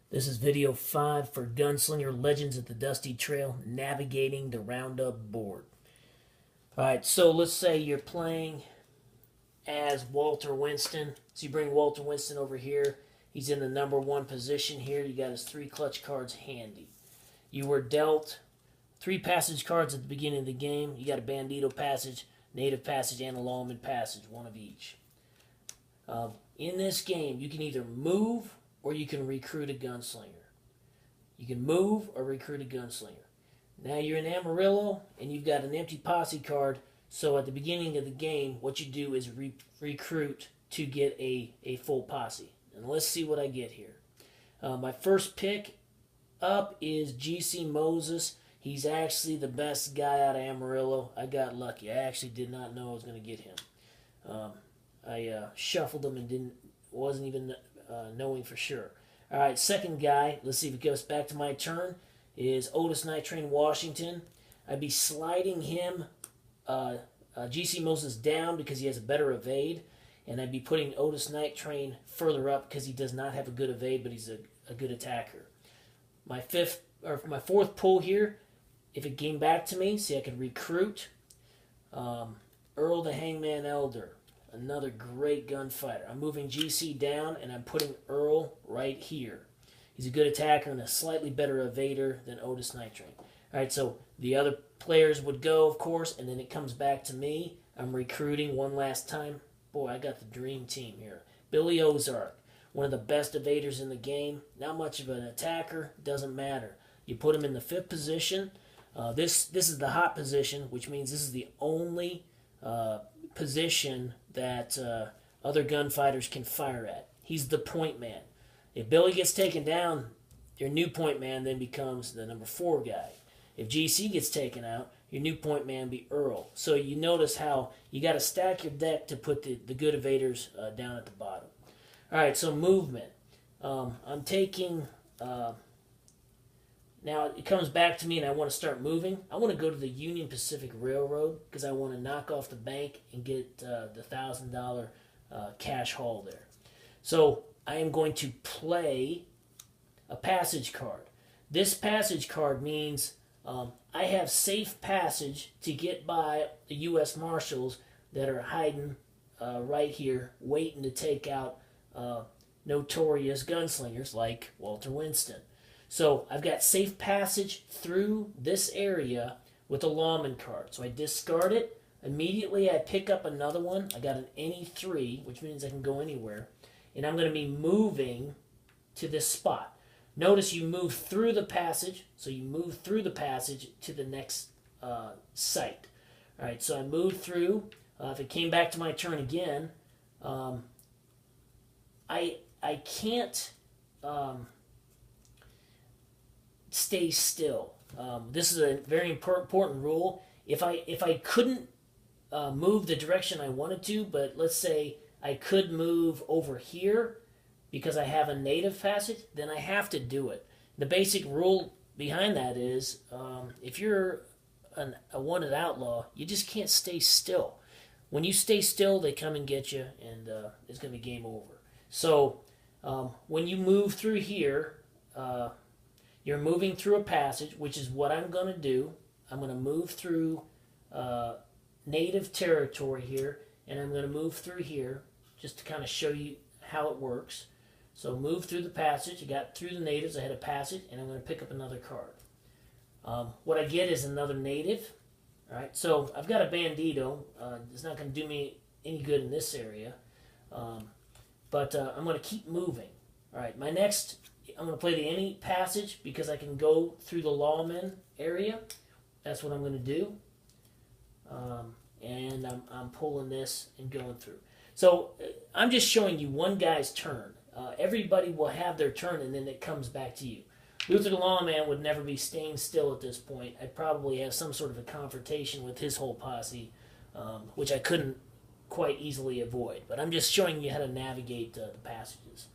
This is video 5 for Gunslinger Legends at the Dusty Trail, navigating the Roundup board. Alright, so let's say you're playing as Walter Winston. So you bring Walter Winston over here. He's in the number 1 position here. You got his 3 clutch cards handy. You were dealt 3 passage cards at the beginning of the game. You got a Bandito passage, Native passage, and a Lawman passage, one of each. In this game, you can either move or you can recruit a gunslinger. You can move or recruit a gunslinger. Now you're in Amarillo and you've got an empty posse card. So at the beginning of the game, what you do is recruit to get a full posse. And let's see what I get here. My first pick up is G.C. Moses. He's actually the best guy out of Amarillo. I got lucky. I actually did not know I was going to get him. I shuffled him and wasn't even knowing for sure. All right, second guy, let's see if it goes back to my turn, is Otis Night Train Washington. I'd be sliding him, G.C. Moses, down because he has a better evade, and I'd be putting Otis Night Train further up because he does not have a good evade, but he's a good attacker. My fourth pull here, if it came back to me, see I could recruit Earl the Hangman Elder. Another great gunfighter. I'm moving GC down, and I'm putting Earl right here. He's a good attacker and a slightly better evader than Otis Night Train. All right, so the other players would go, of course, and then it comes back to me. I'm recruiting one last time. Boy, I got the dream team here. Billy Ozark, one of the best evaders in the game. Not much of an attacker. Doesn't matter. You put him in the 5th position. This is the hot position, which means this is the only position that other gunfighters can fire at. He's the point man. If Billy gets taken down, your new point man then becomes the number 4 guy. If GC gets taken out, your new point man be Earl. So you notice how you got to stack your deck to put the good evaders down at the bottom. All right, so movement. I'm taking... Now it comes back to me and I want to start moving. I want to go to the Union Pacific Railroad because I want to knock off the bank and get the $1,000 cash haul there. So I am going to play a passage card. This passage card means I have safe passage to get by the U.S. Marshals that are hiding right here, waiting to take out notorious gunslingers like Walter Winston. So I've got safe passage through this area with a lawman card. So I discard it. Immediately I pick up another one. I got an any 3, which means I can go anywhere. And I'm going to be moving to this spot. Notice you move through the passage. So you move through the passage to the next site. All right, so I moved through. If it came back to my turn again, I can't... stay still. This is a very important rule. If I couldn't move the direction I wanted to, but let's say I could move over here because I have a native passage, then I have to do it. The basic rule behind that is if you're a wanted outlaw, you just can't stay still. When you stay still, they come and get you, and it's going to be game over. So when you move through here, you're moving through a passage, which is what I'm going to do. I'm going to move through native territory here, and I'm going to move through here just to kind of show you how it works. So move through the passage. I got through the natives. I had a passage, and I'm going to pick up another card. What I get is another native. All right, so I've got a bandito. It's not going to do me any good in this area, but I'm going to keep moving. All right, my next... I'm going to play the any passage because I can go through the lawman area. That's what I'm going to do. And I'm pulling this and going through. So I'm just showing you one guy's turn. Everybody will have their turn and then it comes back to you. Luther the Lawman would never be staying still at this point. I'd probably have some sort of a confrontation with his whole posse, which I couldn't quite easily avoid. But I'm just showing you how to navigate the passages.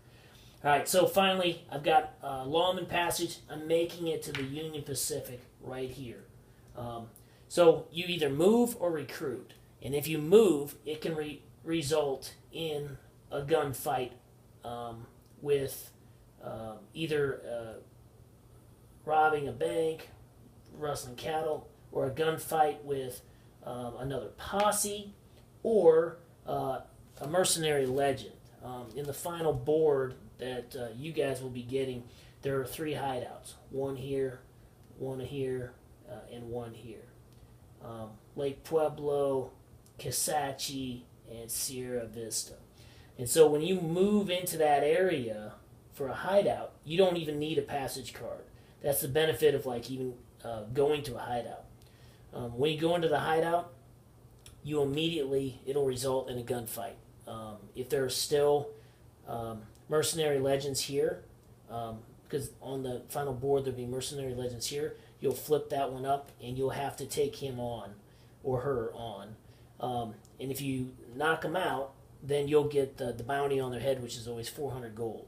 All right, so finally, I've got Lawman Passage. I'm making it to the Union Pacific right here. So you either move or recruit. And if you move, it can result in a gunfight with either robbing a bank, rustling cattle, or a gunfight with another posse, or a mercenary legend. In the final board that you guys will be getting, there are 3 hideouts. One here, and one here. Lake Pueblo, Kisatchie, and Sierra Vista. And so when you move into that area for a hideout, you don't even need a passage card. That's the benefit of like even going to a hideout. When you go into the hideout, it'll result in a gunfight. If there are still mercenary legends here, because on the final board there'll be mercenary legends here, you'll flip that one up and you'll have to take him on or her on. And if you knock them out, then you'll get the bounty on their head, which is always 400 gold.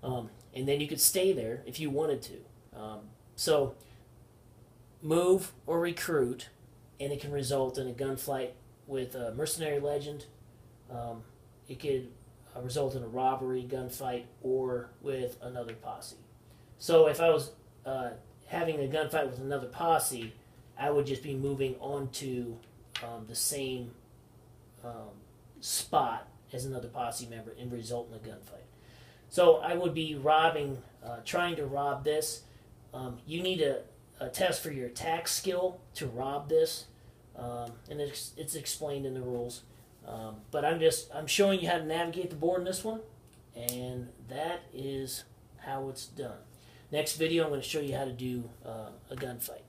And then you could stay there if you wanted to. So move or recruit, and it can result in a gunfight with a mercenary legend. It could result in a robbery, gunfight, or with another posse. So if I was having a gunfight with another posse, I would just be moving onto the same spot as another posse member and result in a gunfight. So I would be trying to rob this. You need a test for your attack skill to rob this, and it's explained in the rules. But I'm showing you how to navigate the board in this one, and that is how it's done. Next video, I'm going to show you how to do a gunfight.